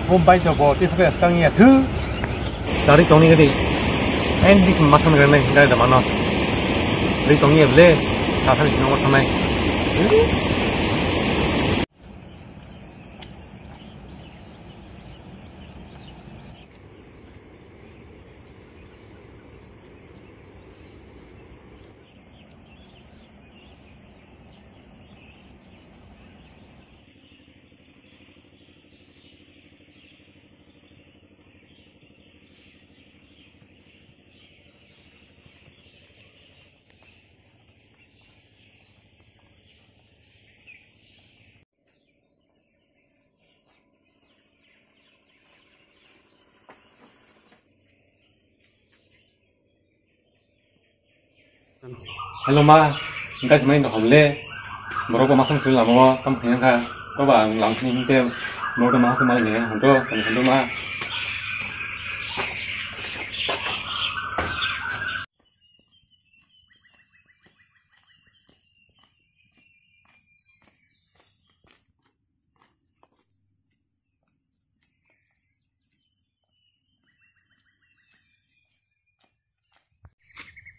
hôm bay cho bộ tiếp theo sang nhà thứ dari tông này cái gì em đi cùng mắt thằng này đây là mà nó đi tông nhà lên sao thằng nó thằng này hello ma, chúng ta mình học lê, một số các sinh làm mà, tâm hình ha, các bạn làm những cái một số mà sinh này, hôm đó, hello ma.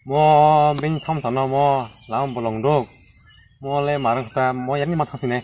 Mo mình thông thảo nào mo làm một lòng đô mo lên mà ta mo nhắn mặt không này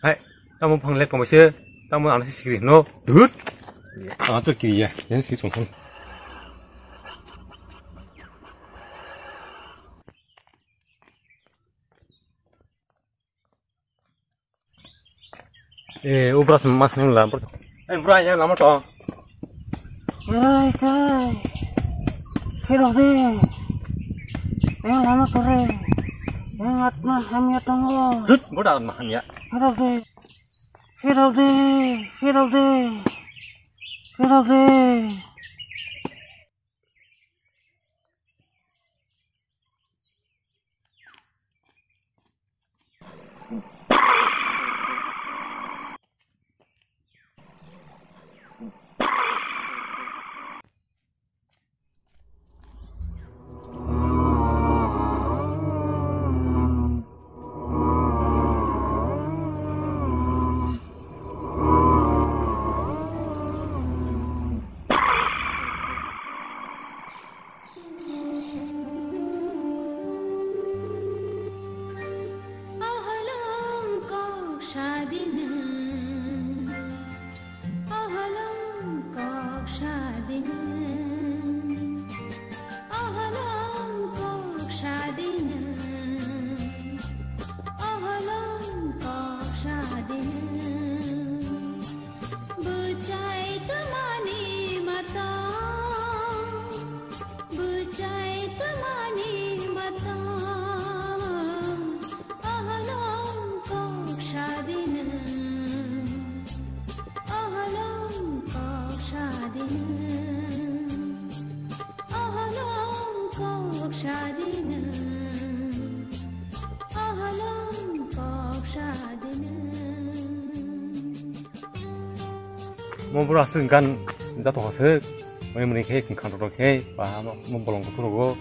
đấy, tao muốn phăng lên còn một chưa, tao muốn ăn cái gì nó đứt, tôi kỳ à, những cái trồng không. Ubras mas yang lampu, ubras yang lampu toh. Ay, kai, hidup deh, yang lama kere, yang atma hamnya tanggo. Đứt, bố đạo mà hanya. Hidup deh, hidup deh, hidup deh, hidup deh. Mau beras kan jatuh hasil, mau menikah kan rodo ke, paham mau bolong ke rogo.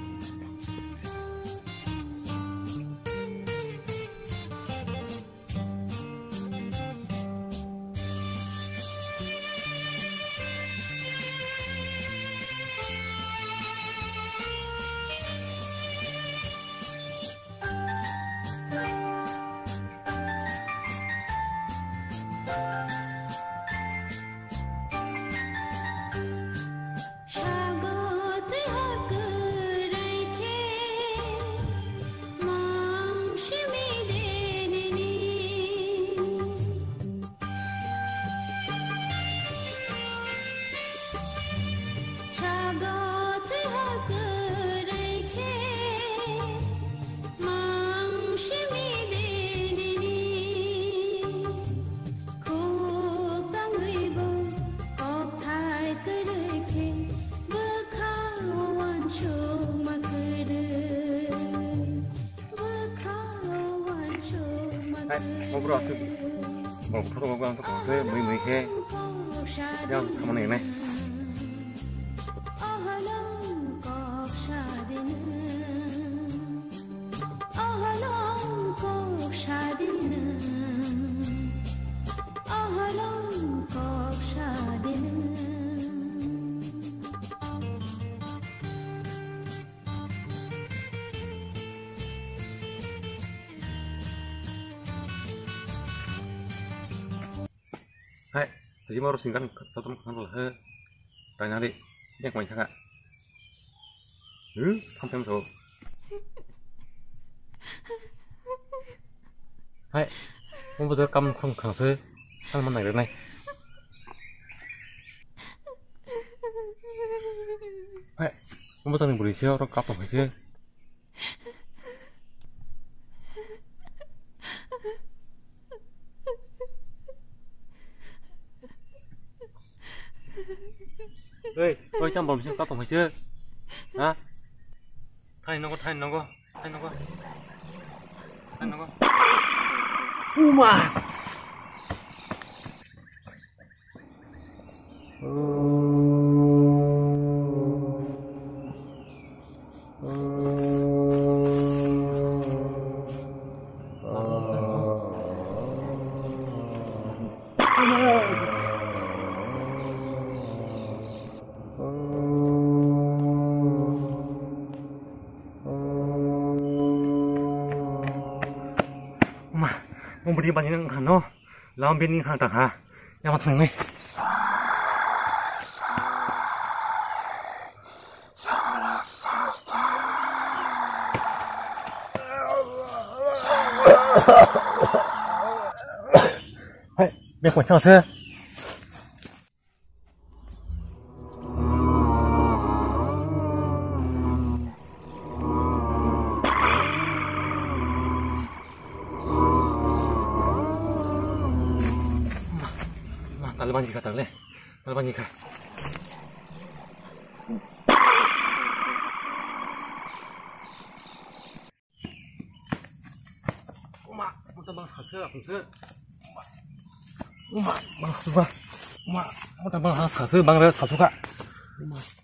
mau bro asik mau foto mau gua untuk saya mới he yang sama này này Hai, jadi mau singkan satu makan lah. Tanya đi, nhắc mình chắc ạ. Không thêm số. Hai, không bao giờ cầm không khẳng sơ, ăn món này được này. Hai, không bao giờ mình bùi siêu, nó cặp phải chưa? Ơi, trong bồn có phải chưa? Hả? Thay nó có. Uma. Mau beri banyak yang kan no, lawan bening kan tak ha, yang macam ni. Hai, biar kau cakap saya. Taliban jika tak leh, Taliban jika. Mak, mau tambah hasil apa sih? Mak, bang suka. Mak, mau tambah hasil bang ada suka. Mak.